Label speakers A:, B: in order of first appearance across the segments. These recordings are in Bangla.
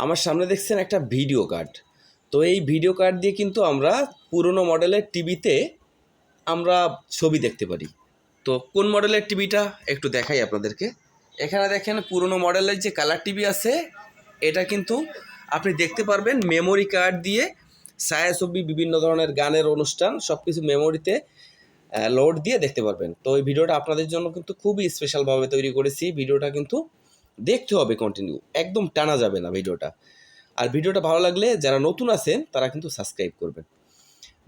A: আমার সামনে দেখছেন একটা ভিডিও কার্ড। তো এই ভিডিও কার্ড দিয়ে কিন্তু আমরা পুরনো মডেলের টিভিতে আমরা ছবি দেখতে পারি। তো কোন মডেলের টিভিটা একটু দেখাই আপনাদেরকে। এখানে দেখেন পুরনো মডেলের যে কালার টিভি আছে, এটা কিন্তু আপনি দেখতে পারবেন মেমোরি কার্ড দিয়ে। ছায়াছবি, বিভিন্ন ধরনের গানের অনুষ্ঠান সব কিছু মেমোরিতে লোড দিয়ে দেখতে পারবেন। তো এই ভিডিওটা আপনাদের জন্য কিন্তু খুবই স্পেশালভাবে তৈরি করেছি। ভিডিওটা কিন্তু দেখতে হবে কন্টিনিউ, একদম টানা যাবে না ভিডিওটা। আর ভিডিওটা ভালো লাগলে যারা নতুন আছেন তারা কিন্তু সাবস্ক্রাইব করবেন।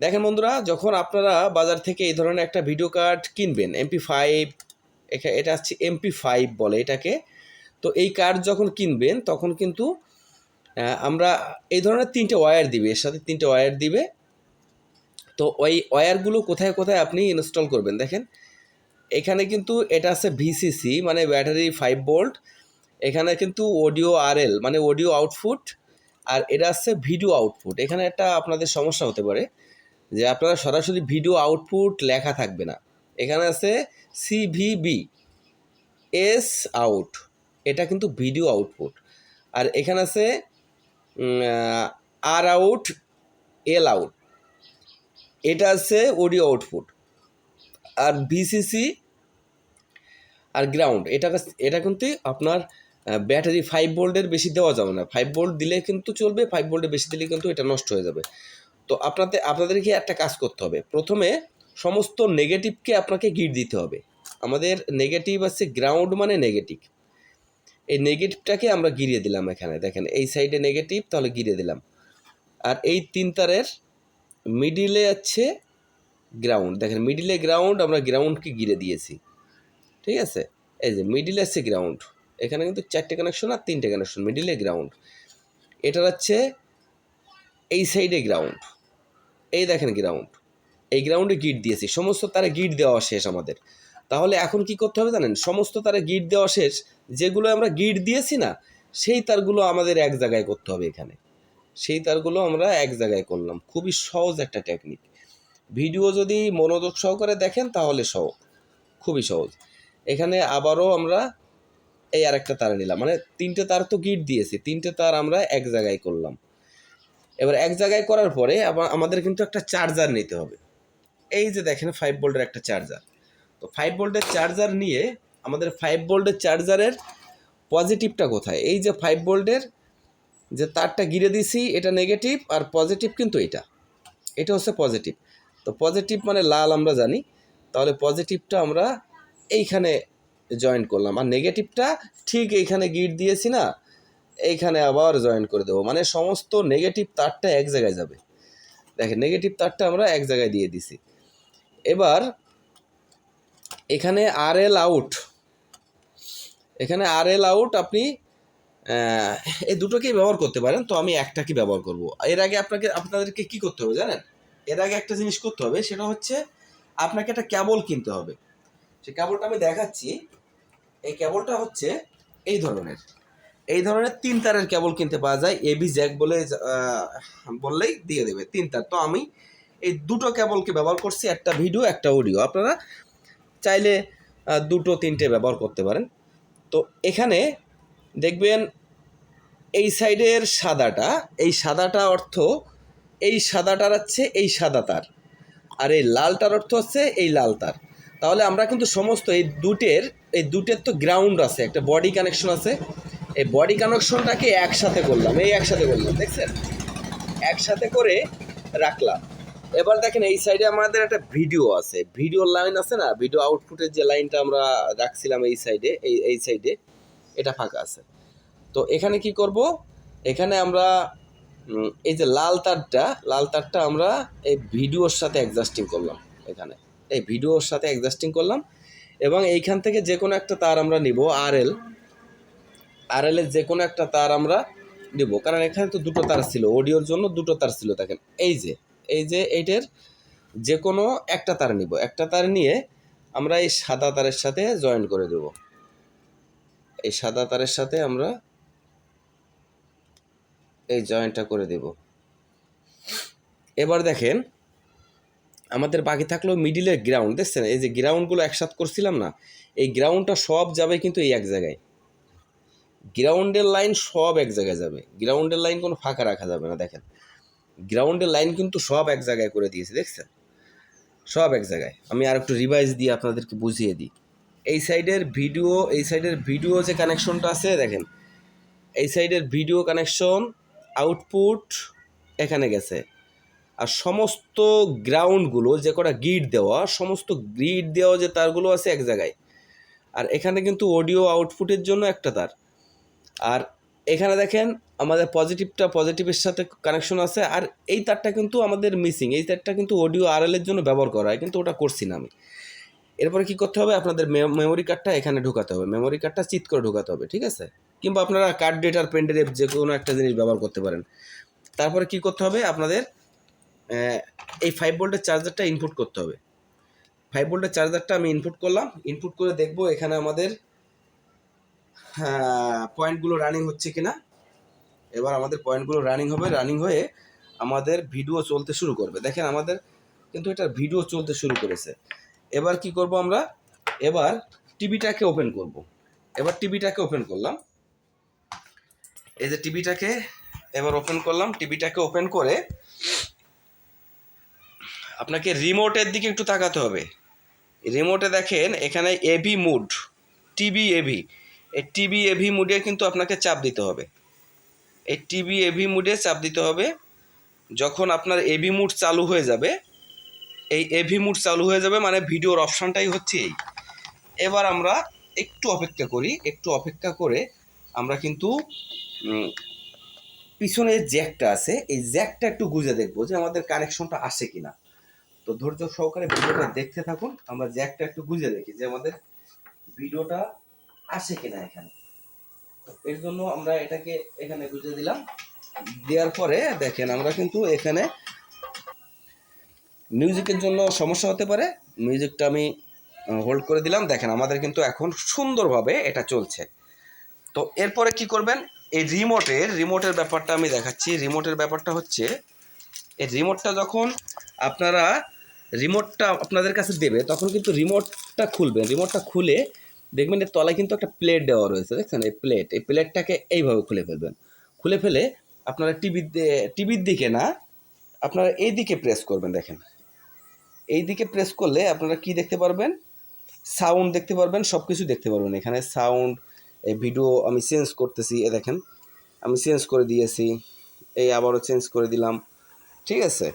A: দেখেন বন্ধুরা, যখন আপনারা বাজার থেকে এই ধরনের একটা ভিডিও কার্ড কিনবেন, MP5, এটা হচ্ছে MP5 বলে এটাকে। তো এই কার্ড যখন কিনবেন তখন কিন্তু আমরা এই ধরনের 3টে ওয়্যার দিবে, এর সাথে 3টে ওয়্যার দিবে। তো ওই ওয়্যারগুলো কোথায় কোথায় আপনি ইনস্টল করবেন দেখেন। এখানে কিন্তু এটা আছে VCC মানে ব্যাটারি 5 ভোল্ট। এখানে কিন্তু অডিও RL মানে অডিও আউটপুট, আর এটা আছে ভিডিও আউটপুট। এখানে একটা আপনাদের সমস্যা হতে পারে যে আপনারা সরাসরি ভিডিও আউটপুট লেখা থাকবে না। এখানে আছে CVB S আউট, এটা কিন্তু ভিডিও আউটপুট। আর এখানে আছে R আউট L আউট, এটা আছে অডিও আউটপুট। আর VCC আর গ্রাউন্ড, এটা কিন্তু আপনার ব্যাটারি 5 ভোল্টের বেশি দেওয়া যাবে না। 5 ভোল্ট দিলে কিন্তু চলবে, 5 ভোল্টের বেশি দিলে কিন্তু এটা নষ্ট হয়ে যাবে। তো আপনাদেরকে একটা কাজ করতে হবে। প্রথমে সমস্ত নেগেটিভকে আপনাকে গিট দিতে হবে। আমাদের নেগেটিভ আছে, গ্রাউন্ড মানে নেগেটিভ। এই নেগেটিভটাকে আমরা গিরিয়ে দিলাম। এখানে দেখেন এই সাইডে নেগেটিভ, তাহলে গিরিয়ে দিলাম। আর এই 3 তারের মিডিলে আছে গ্রাউন্ড। দেখেন মিডিলে গ্রাউন্ড, আমরা গ্রাউন্ডকে গিরে দিয়েছি। ঠিক আছে, এই যে মিডিলে আছে গ্রাউন্ড। এখানে কিন্তু 4টে কানেকশন আর 3টে কানেকশন, মিডিলে গ্রাউন্ড। এটা হচ্ছে এই সাইডে গ্রাউন্ড, এই দেখেন গ্রাউন্ড। এই গ্রাউন্ডে গিট দিয়েছি, সমস্ত তারে গিট দেওয়া শেষ আমাদের। তাহলে এখন কি করতে হবে জানেন? সমস্ত তারে গিট দেওয়া শেষ, যেগুলো আমরা গিট দিয়েছি না সেই তারগুলো আমাদের এক জায়গায় করতে হবে। এখানে সেই তারগুলো আমরা এক জায়গায় করলাম। খুবই সহজ একটা টেকনিক। ভিডিও যদি মনোযোগ সহকারে দেখেন তাহলে খুবই সহজ। এখানে আবারও আমরা এই আরেকটা তার নিলাম, মানে 3টে তার তো গিট দিয়েছি, 3টে তার আমরা এক জায়গায় করলাম। এবার এক জায়গায় করার পরে আবার আমাদের কিন্তু একটা চার্জার নিতে হবে। এই যে দেখেন 5 ভোল্টের একটা চার্জার। তো 5 ভোল্টের চার্জার নিয়ে আমাদের 5 ভোল্টের চার্জারের পজিটিভটা কোথায়? এই যে 5 ভোল্টের যে তারটা গিরে দিছি এটা নেগেটিভ, আর পজিটিভ কিন্তু এটা হচ্ছে পজিটিভ। তো পজিটিভ মানে লাল আমরা জানি, তাহলে পজিটিভটা আমরা এইখানে জয়েন করলাম। আর নেগেটিভটা ঠিক এইখানে গিট দিয়েছি না, এইখানে আবার জয়েন করে দেবো। মানে সমস্ত নেগেটিভ তারটা এক জায়গায় যাবে। দেখেন নেগেটিভ তারটা আমরা এক জায়গায় দিয়ে দিছি। এবার এখানে RL আউট, আপনি এই দুটোকেই ব্যবহার করতে পারেন। তো আমি একটাকে ব্যবহার করব। এর আগে আপনাদেরকে কি করতে হবে জানেন? এর আগে একটা জিনিস করতে হবে, সেটা হচ্ছে আপনাকে একটা কেবল কিনতে হবে। সেই কেবলটা আমি দেখাচ্ছি। এই কেবলটা হচ্ছে এই ধরনের 3 তারের কেবল কিনতে পাওয়া যায়। AB জ্যাক বললেই দিয়ে দেবে 3 তার। তো আমি এই দুটো কেবলকে ব্যবহার করছি, একটা ভিডিও একটা অডিও। আপনারা চাইলে 2-3টে ব্যবহার করতে পারেন। তো এখানে দেখবেন এই সাইডের এই সাদাটা অর্থ এই সাদাটার হচ্ছে এই সাদা তার, আর এই লালটার অর্থ হচ্ছে এই লাল তার। তাহলে আমরা কিন্তু সমস্ত এই দুটের তো গ্রাউন্ড আছে, একটা বডি কানেকশন আছে। এই বডি কানেকশনটাকে একসাথে করলাম, দেখছেন? একসাথে করে রাখলাম। এবার দেখেন এই সাইডে আমাদের একটা ভিডিও আছে, ভিডিওর লাইন আছে না, ভিডিও আউটপুটের যে লাইনটা আমরা রাখছিলাম এই সাইডে, এই সাইডে এটা ফাঁকা আছে। তো এখানে কি করব? এখানে আমরা এই যে লাল তারটা আমরা এই ভিডিওর সাথে অ্যাডজাস্টিং করলাম। এখানে এই ভিডিওর সাথে অ্যাডজাস্টিং করলাম, এবং এইখান থেকে যে কোনো একটা তার আমরা নিব। RL এর যে কোনো একটা তার আমরা নিব, কারণ এখানে তো দুটো তার ছিল, অডিওর জন্য দুটো তার ছিল। দেখেন এই যে এইটার যে কোনো একটা তার নিব। একটা তার নিয়ে আমরা এই সাদা তারের সাথে জয়েন করে দেব। এই সাদা তারের সাথে আমরা এই জয়েন্টটা করে দেব। এবার দেখেন আমাদের বাকি থাকলো মিডিলের গ্রাউন্ড। দেখছেন এই যে গ্রাউন্ডগুলো একসাথে করছিলাম না, এই গ্রাউন্ডটা সব যাবে কিন্তু এই এক জায়গায়। গ্রাউন্ডের লাইন সব এক জায়গায় যাবে, গ্রাউন্ডের লাইন কোনো ফাঁকা রাখা যাবে না। দেখেন গ্রাউন্ডের লাইন কিন্তু সব এক জায়গায় করে দিয়েছে, দেখছেন সব এক জায়গায়। আমি আর একটু রিভাইজ দিয়ে আপনাদেরকে বুঝিয়ে দিই। এই সাইডের ভিডিও যে কানেকশনটা আছে দেখেন, এই সাইডের ভিডিও কানেকশন আউটপুট এখানে গেছে, আর সমস্ত গ্রাউন্ডগুলো যে কটা গ্রিড দেওয়া, সমস্ত গ্রিড দেওয়া যে তারগুলো আছে এক জায়গায়। আর এখানে কিন্তু অডিও আউটপুটের জন্য একটা তার। আর এখানে দেখেন আমাদের পজিটিভের সাথে কানেকশন আছে, আর এই তারটা কিন্তু আমাদের মিসিং। এই তারটা কিন্তু অডিও আরএলের জন্য ব্যবহার করা হয়, কিন্তু ওটা করছি না আমি। এরপরে কি করতে হবে, আপনাদের মেমোরি কার্ডটা এখানে ঢোকাতে হবে, মেমোরি কার্ডটা চিট করে ঢোকাতে হবে, ঠিক আছে? কিংবা আপনারা কার্ড ডেটার পেন ড্রাইভ যে কোনো একটা জিনিস ব্যবহার করতে পারেন। তারপরে কি করতে হবে, আপনাদের এই 5 ভোল্টের চার্জারটা ইনপুট করতে হবে। 5 ভোল্টের চার্জারটা আমি ইনপুট করলাম, ইনপুট করে দেখব এখানে আমাদের পয়েন্টগুলো রানিং হচ্ছে কিনা। এবার আমাদের পয়েন্টগুলো রানিং হবে, রানিং হয়ে আমাদের ভিডিও চলতে শুরু করবে। দেখেন আমাদের কিন্তু এটা ভিডিও চলতে শুরু করেছে। এবার কি করব আমরা, এবার টিভিটাকে ওপেন করব। এবার টিভিটাকে ওপেন করলাম, এই যে টিভিটাকে এবার ওপেন করলাম। টিভিটাকে ওপেন করে আপনাকে রিমোটের দিকে একটু তাকাতে হবে। রিমোটে দেখেন এখানে এভি মুড, টিভি এভি, এই টিভি এভি মুডে কিন্তু আপনাকে চাপ দিতে হবে। এই টিভি এভি মুডে চাপ দিতে হবে। যখন আপনার এভি মুড চালু হয়ে যাবে, এই এভি মুড চালু হয়ে যাবে মানে ভিডিওর অপশানটাই হচ্ছে এই। এবার আমরা একটু অপেক্ষা করি, একটু অপেক্ষা করে আমরা কিন্তু পিছনের জ্যাকটা আছে, এই জ্যাকটা একটু গুঁজে দেখবো যে আমাদের কানেকশনটা আসে কিনা। তো ধৈর্য সহকারে ভিডিওটা দেখতে থাকুন, আমরা জ্যাকটা একটু গুঁজে দেখি যে আমাদের ভিডিওটা আসে কিনা এখানে। এর জন্য আমরা এটাকে এখানে গুঁজে দিলাম। দেওয়ার পরে দেখেন আমরা কিন্তু এখানে মিউজিকের জন্য সমস্যা হতে পারে, মিউজিকটা আমি হোল্ড করে দিলাম। দেখেন আমাদের কিন্তু এখন সুন্দরভাবে এটা চলছে। তো এরপরে কি করবেন, এই রিমোটের ব্যাপারটা আমি দেখাচ্ছি। রিমোটের ব্যাপারটা হচ্ছে, এই রিমোটটা যখন রিমোটটা আপনাদের কাছে দেবে তখন কিন্তু রিমোটটা খুলবেন। রিমোটটা খুলে দেখবেন এর তলায় কিন্তু একটা প্লেট দেওয়া রয়েছে, দেখছেন এই প্লেটটাকে এইভাবে খুলে ফেলবেন। খুলে ফেলে আপনারা টিভির দিকে না, আপনারা এই দিকে প্রেস করবেন। দেখেন এই দিকে প্রেস করলে আপনারা কি দেখতে পারবেন, সাউন্ড দেখতে পারবেন, সব কিছু দেখতে পারবেন। এখানে সাউন্ড, এই ভিডিও আমি চেঞ্জ করতেছি, এ দেখেন আমি চেঞ্জ করে দিয়েছি, এই আবারও চেঞ্জ করে দিলাম, ঠিক আছে?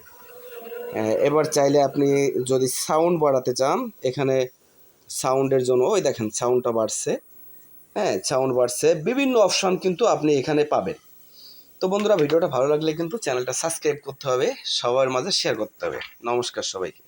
A: এবার চাইলে আপনি যদি সাউন্ড বাড়াতে চান, এখানে সাউন্ডের জন্য ওই দেখেন সাউন্ডটা বাড়ছে, হ্যাঁ সাউন্ড বাড়ছে। বিভিন্ন অপশান কিন্তু আপনি এখানে পাবেন। তো বন্ধুরা ভিডিওটা ভালো লাগলে কিন্তু চ্যানেলটা সাবস্ক্রাইব করতে হবে, সবার মাঝে শেয়ার করতে হবে। নমস্কার সবাইকে।